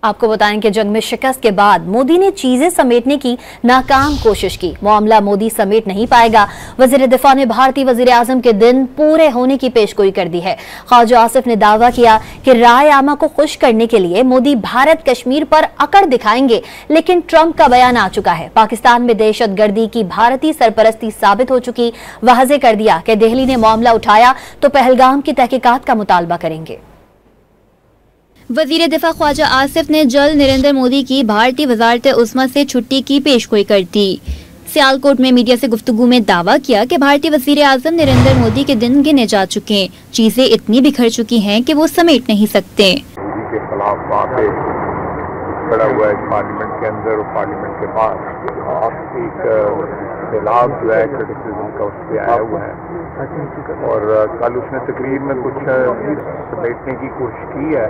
आपको बताएं कि जंग में शिकस्त के बाद मोदी ने चीजें समेटने की नाकाम कोशिश की। मामला मोदी समेट नहीं पाएगा। वजीर दिफा ने भारतीय वजीर आजम के दिन पूरे होने की पेशगोई कर दी है। ख्वाजा आसिफ ने दावा किया कि राय आमा को खुश करने के लिए मोदी भारत कश्मीर पर अकड़ दिखाएंगे, लेकिन ट्रंप का बयान आ चुका है। पाकिस्तान में दहशतगर्दी की भारतीय सरपरस्ती साबित हो चुकी। वाज़ेह कर दिया कि दिल्ली ने मामला उठाया तो पहलगाम की तहकीकात का मुतालबा करेंगे। वजीर दिफा ख्वाजा आसिफ ने जल्द नरेंद्र मोदी की भारतीय वजारत उस्मा से छुट्टी की पेशगोई कर दी। सियालकोट में मीडिया से गुफ्तगू में दावा किया कि भारतीय वजीर आजम नरेंद्र मोदी के दिन गिने जा चुके हैं। चीजें इतनी बिखर चुकी हैं कि वो समेट नहीं सकते। मोदी के खिलाफ बातें खड़ा हुआ है पार्लियामेंट के अंदर और पार्लियामेंट के बाहर एक सैलाब जो है क्रिटिसिज्म का उस पर आया हुआ है और कल उसने तकरीर में कुछ समेटने की कोशिश की है,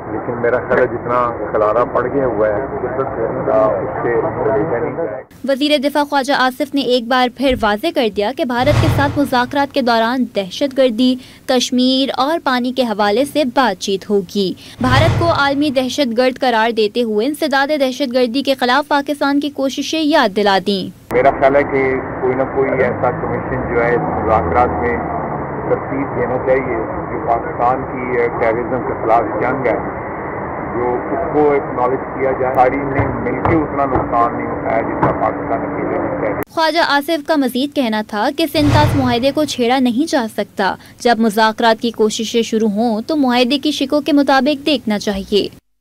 लेकिन मेरा ख्याल है जितना खलारा पड़ गया हुआ है उससे समेटा नहीं जाएगा। वजीर दिफा ख्वाजा आसिफ ने एक बार फिर वाज़ेह कर दिया कि भारत के साथ मुज़ाकरात के दौरान दहशतगर्दी, कश्मीर और पानी के हवाले से बातचीत होगी। भारत को आलमी दहशतगर्द करार देते हुए इंसदाद दहशतगर्दी के खिलाफ पाकिस्तान की कोशिशें याद दिला दी। मेरा ख्याल है कि कोई ना कोई ऐसा कमीशन जो है मुज़ाकरात में तरतीब देना चाहिए जो पाकिस्तान की टेररिज्म के खिलाफ जंग है, जो उसको एक्नॉलेज किया जाए। सारी ने मिलकर उतना नुकसान नहीं उठाया जितना पाकिस्तान अकेले ने किया। ख्वाजा आसिफ का मजीद कहना था कि सिंतास मुआहदे को छेड़ा नहीं जा सकता। जब मुज़ाकरात की कोशिशें शुरू हों तो मुआहदे की शिकों के मुताबिक देखना चाहिए।